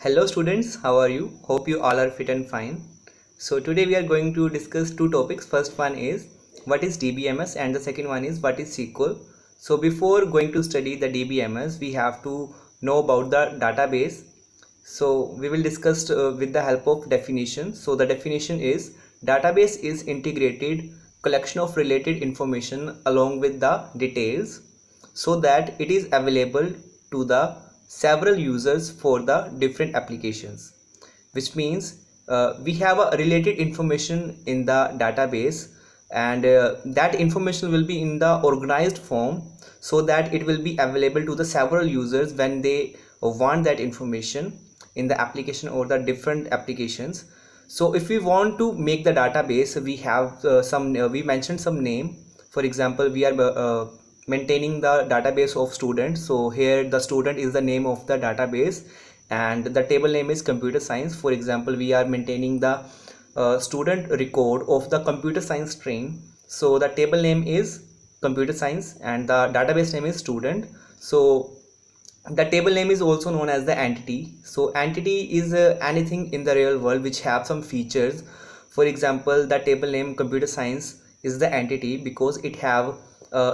Hello students, how are you? Hope you all are fit and fine. So today we are going to discuss two topics. First one is what is DBMS and the second one is what is SQL. So before going to study the DBMS, we have to know about the database. So we will discuss with the help of definition. So the definition is database is integrated collection of related information along with the details so that it is available to the several users for the different applications, which means we have a related information in the database, and that information will be in the organized form so that it will be available to the several users when they want that information in the application or the different applications. So if we want to make the database, we have we mentioned some name. For example, we are maintaining the database of students. So here the student is the name of the database and the table name is computer science. For example, we are maintaining the student record of the computer science stream. So the table name is computer science and the database name is student. So the table name is also known as the entity. So entity is anything in the real world which have some features. For example, the table name computer science is the entity because it have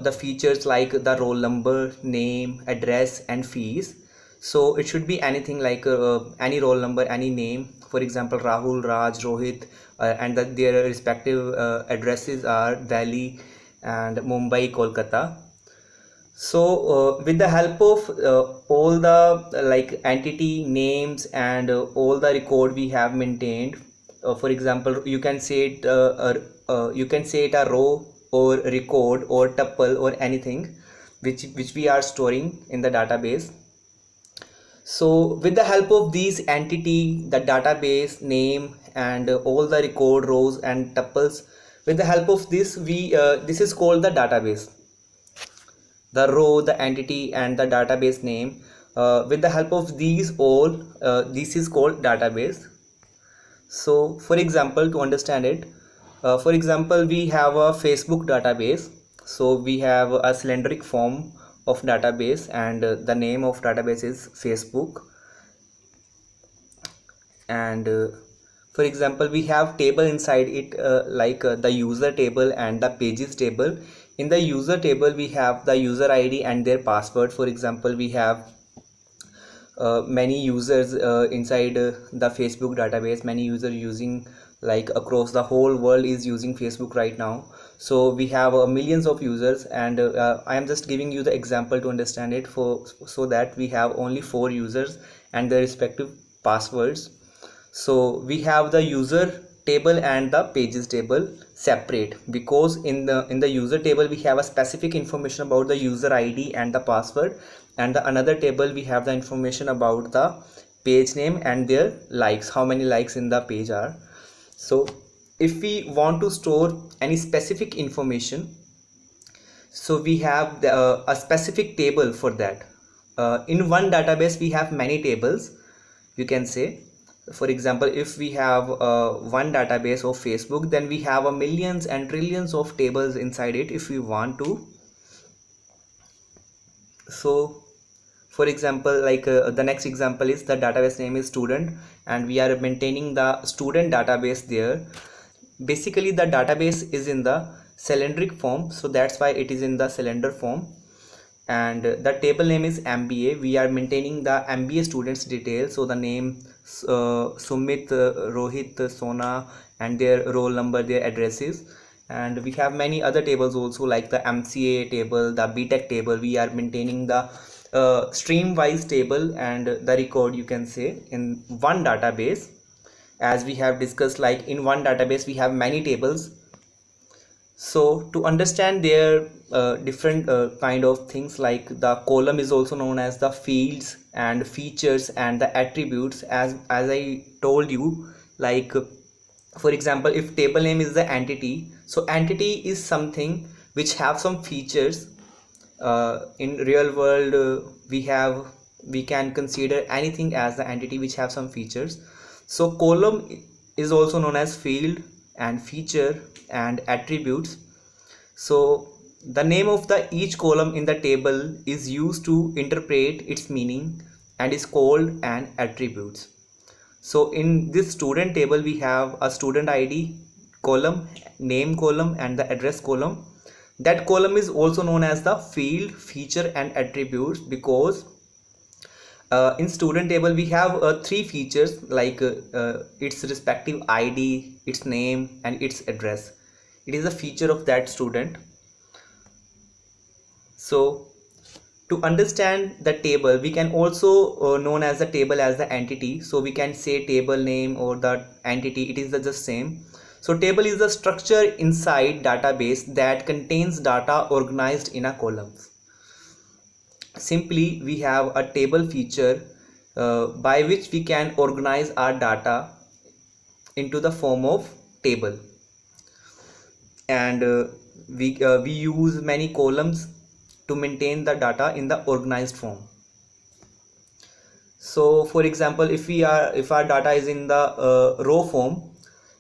the features like the roll number, name, address and fees. So it should be anything like any roll number, any name. For example, Rahul, Raj, Rohit, and their respective addresses are Delhi and Mumbai, Kolkata. So with the help of all the like entity names and all the record we have maintained, for example, you can say it a row or record or tuple or anything which we are storing in the database. So with the help of these entity, the database name and all the record rows and tuples, with the help of this we this is called the database. The row, the entity and the database name, with the help of these all, this is called database. So for example, to understand it, for example, we have a Facebook database. So we have a cylindric form of database and the name of database is Facebook. And for example, we have table inside it like the user table and the pages table. In the user table we have the user ID and their password. For example, we have many users inside the Facebook database. Many users using, like across the whole world is using Facebook right now. So we have millions of users, and I am just giving you the example to understand it, so that we have only 4 users and their respective passwords. So we have the user table and the pages table separate because in the user table we have a specific information about the user ID and the password, and the another table we have the information about the page name and their likes, how many likes in the page are. So if we want to store any specific information, so we have a specific table for that. In one database we have many tables, you can say. For example, if we have one database of Facebook, then we have a millions and trillions of tables inside it if we want to. So for example, like the next example is the database name is student and we are maintaining the student database there. Basically the database is in the cylindric form, so that's why it is in the cylinder form. And the table name is MBA. We are maintaining the MBA students details, so the name Sumit, Rohit, Sona and their roll number, their addresses. And we have many other tables also, like the MCA table, the BTech table. We are maintaining the stream wise table and the record, you can say, in one database. As we have discussed, like in one database we have many tables. So to understand their different kind of things, like the column is also known as the fields and features and the attributes, as I told you. Like for example, if table name is the entity, so entity is something which have some features. In real world we can consider anything as the entity which have some features. So column is also known as field and feature and attributes. So the name of the each column in the table is used to interpret its meaning and is called an attributes. So in this student table we have a student ID column, name column and the address column. That column is also known as the field, feature and attributes, because in student table we have three features like its respective ID, its name and its address. It is a feature of that student. So to understand the table, we can also known as the table as the entity. So we can say table name or the entity, it is the just same. So table is the structure inside database that contains data organized in a columns. Simply we have a table feature by which we can organize our data into the form of table, and we use many columns to maintain the data in the organized form. So for example, if our data is in the row form,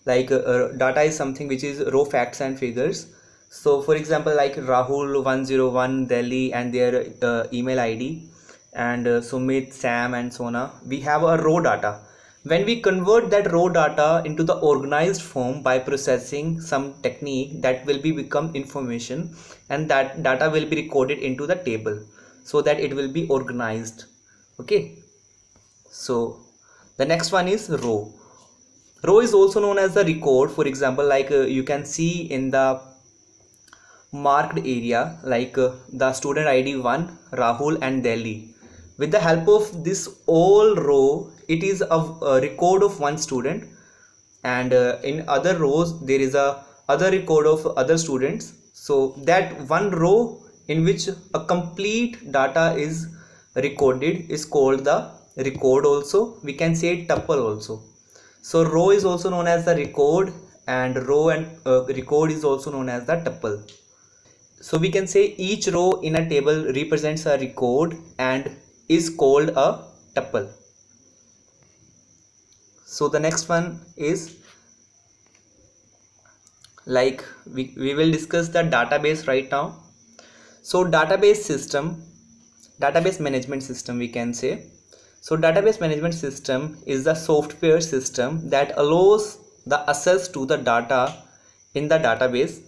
like data is something which is raw facts and figures. So for example, like Rahul 101 Delhi and their email ID, and Sumit, Sam and Sona, we have a raw data. When we convert that raw data into the organized form by processing some technique, that will become information, and that data will be recorded into the table so that it will be organized. Okay, so the next one is row. Row is also known as the record. For example, like you can see in the marked area, like the student ID 1 Rahul and Delhi. With the help of this all row, it is a record of one student, and in other rows there is a other record of other students. So that one row in which a complete data is recorded is called the record. Also we can say tuple also. So row is also known as the record, and row and record is also known as the tuple. So we can say each row in a table represents a record and is called a tuple. So the next one is like we will discuss the database right now. So database management system we can say. So database management system is the software system that allows the access to the data in the database.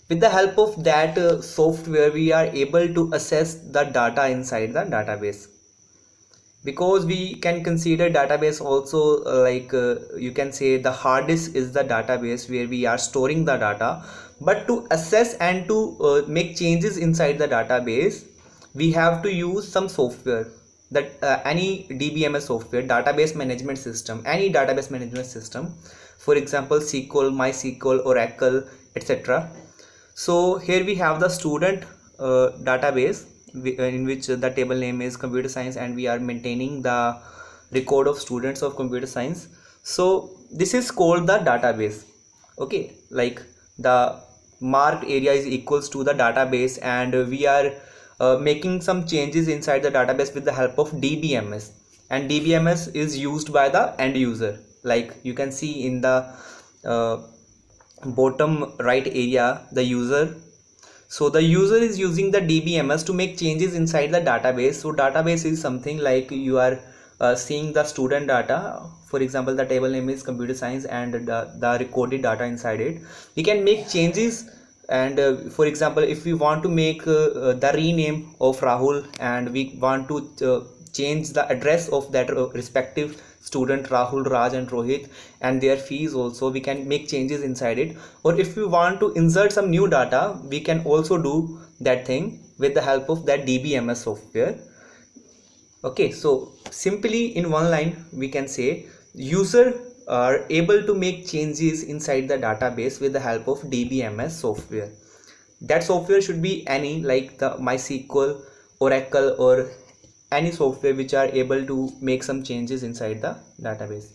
With the help of that software, we are able to access the data inside the database, because we can consider database also like you can say the hard disk is the database where we are storing the data. But to access and to make changes inside the database, we have to use some software, that any DBMS software, database management system, any database management system, for example SQL, MySQL, Oracle, etc. So here we have the student database in which the table name is computer science, and we are maintaining the record of students of computer science. So this is called the database. Okay, like the marked area is equals to the database, and we are making some changes inside the database with the help of DBMS, and DBMS is used by the end user. Like you can see in the bottom right area, the user. So the user is using the DBMS to make changes inside the database. So database is something like you are seeing the student data. For example, the table name is computer science and the recorded data inside it. We can make changes, and for example, if we want to make the rename of Rahul, and we want to change the address of that respective student Rahul, Raj and Rohit, and their fees also, we can make changes inside it. Or if we want to insert some new data, we can also do that thing with the help of that DBMS software. Okay, so simply in one line we can say user are able to make changes inside the database with the help of DBMS software. That software should be any, like the MySQL, Oracle, or any software which are able to make some changes inside the database.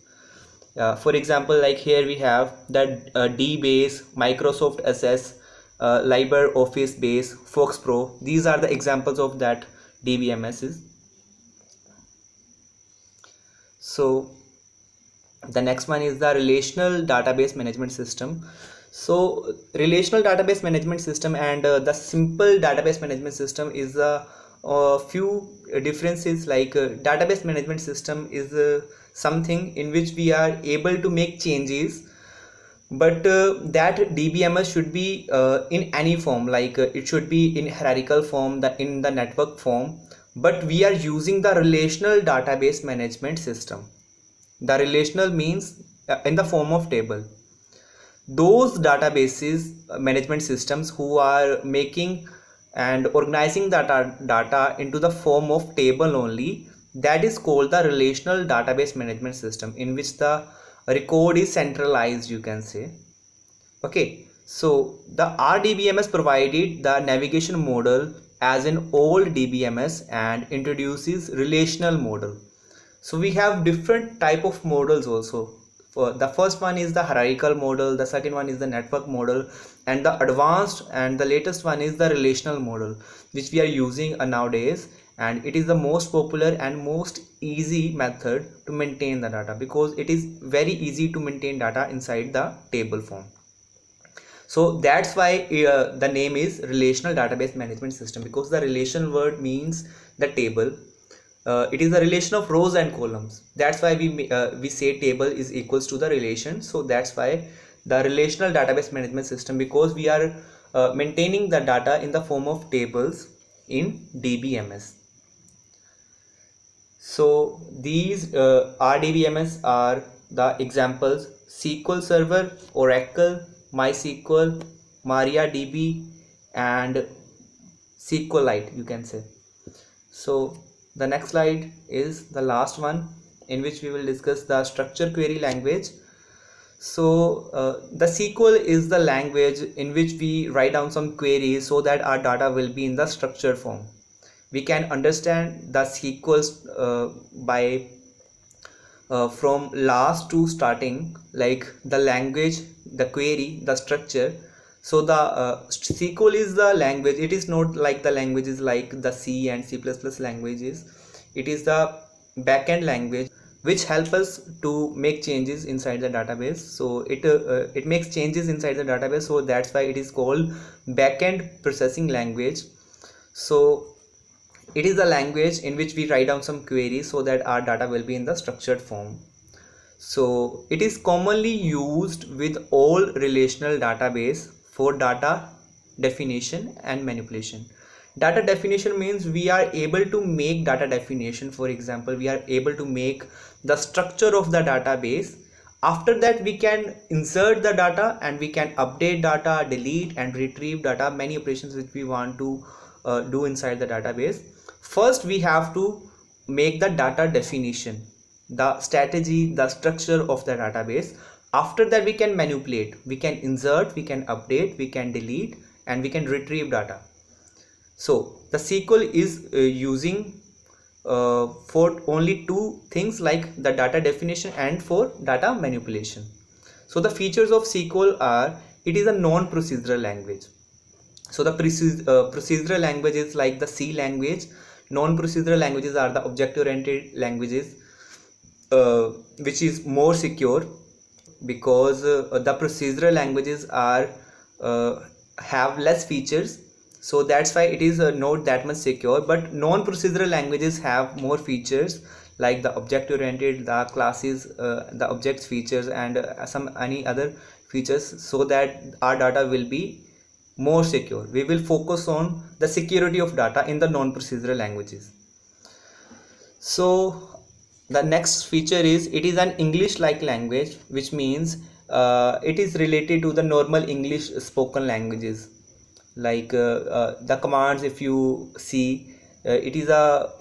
For example, like here we have that DBase, Microsoft Access, LibreOffice Base, FoxPro. These are the examples of that DBMSs. So the next one is the relational database management system. So relational database management system and the simple database management system is a few differences, like database management system is something in which we are able to make changes, but that DBMS should be in any form, like it should be in hierarchical form, in the network form, but we are using the relational database management system. The relational means in the form of table. Those databases management systems who are making and organizing data into the form of table only, that is called the relational database management system, in which the record is centralized, you can say. Okay, so the RDBMS provided the navigation model as an old DBMS and introduces relational model. So we have different type of models also. For the first one is the hierarchical model, the second one is the network model, and the advanced and the latest one is the relational model, which we are using nowadays, and it is the most popular and most easy method to maintain the data, because it is very easy to maintain data inside the table form. So that's why the name is relational database management system, because the relation word means the table. It is a relation of rows and columns. That's why we say table is equals to the relation. So that's why the relational database management system, because we are maintaining the data in the form of tables in DBMS. So these RDBMS are the examples: SQL Server, Oracle, MySQL, MariaDB, and SQLite, you can say. So the next slide is the last one, in which we will discuss the structured query language. So the SQL is the language in which we write down some queries so that our data will be in the structured form. We can understand the SQL by from last to starting, like the language, the query, the structure. So the SQL is the language. It is not like the languages like the C and C++ languages. It is the backend language which help us to make changes inside the database. So it makes changes inside the database. So that's why it is called backend processing language. So it is a language in which we write down some queries so that our data will be in the structured form. So it is commonly used with all relational database for data definition and manipulation. Data definition means we are able to make data definition. For example, we are able to make the structure of the database. After that, we can insert the data and we can update data, delete and retrieve data, many operations which we want to do inside the database. First, we have to make the data definition, the strategy, the structure of the database. After that, we can manipulate, we can insert, we can update, we can delete, and we can retrieve data. So the SQL is using for only two things, like the data definition and for data manipulation. So the features of SQL are, it is a non-procedural language. So the procedural language is like the C language. Non-procedural languages are the object-oriented languages, which is more secure, because the procedural languages are have less features. So that's why it is not that much secure. But non-procedural languages have more features, like the object-oriented, the classes, the objects features, and any other features, so that our data will be more secure. We will focus on the security of data in the non-procedural languages. So the next feature is, it is an English-like language, which means it is related to the normal English spoken languages. Like the commands, if you see, it is a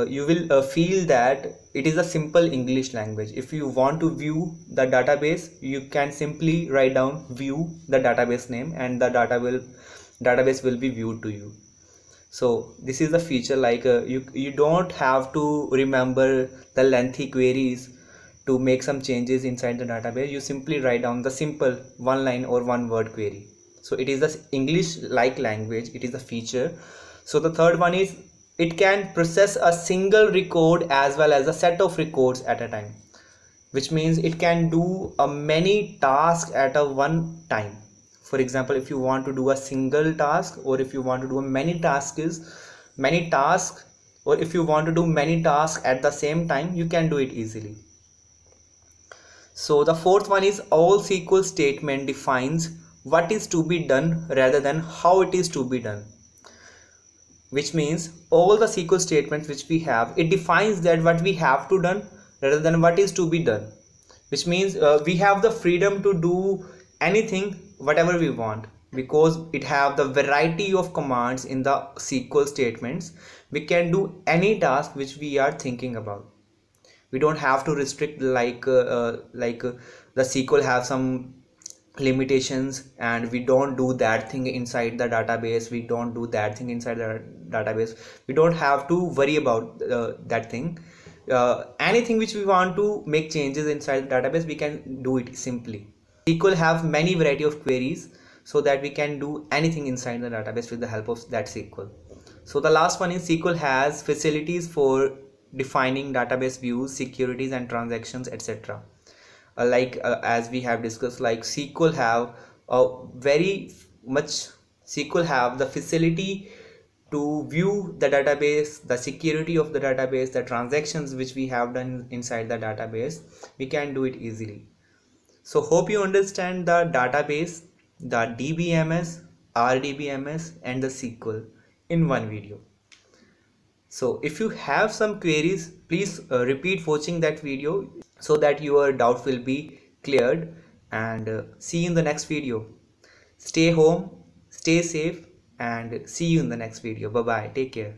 you will feel that it is a simple English language. If you want to view the database, you can simply write down view the database name, and the database will be viewed to you. So this is the feature, like you don't have to remember the lengthy queries to make some changes inside the database. You simply write down the simple one line or one word query. So it is the English-like language. It is a feature. So the third one is, it can process a single record as well as a set of records at a time, which means it can do many tasks at a one time. For example, if you want to do a single task, or if you want to do many tasks, many tasks, or if you want to do many tasks at the same time, you can do it easily. So the fourth one is all SQL statement defines what is to be done rather than how it is to be done, which means all the SQL statements which we have, it defines that what we have to done rather than what is to be done, which means we have the freedom to do anything whatever we want, because it have the variety of commands in the SQL statements. We can do any task which we are thinking about. We don't have to restrict the SQL have some limitations and we don't do that thing inside the database, we don't do that thing inside the database. We don't have to worry about that thing. Anything which we want to make changes inside the database, we can do it simply. SQL have many variety of queries, so that we can do anything inside the database with the help of that SQL. So the last one is SQL has facilities for defining database views, securities and transactions, etc. As we have discussed, like SQL have SQL have the facility to view the database, the security of the database, the transactions which we have done inside the database. We can do it easily. So hope you understand the database, the DBMS, RDBMS and the SQL in one video. So if you have some queries, please repeat watching that video so that your doubt will be cleared, and see you in the next video. Stay home, stay safe, and see you in the next video. Bye bye, take care.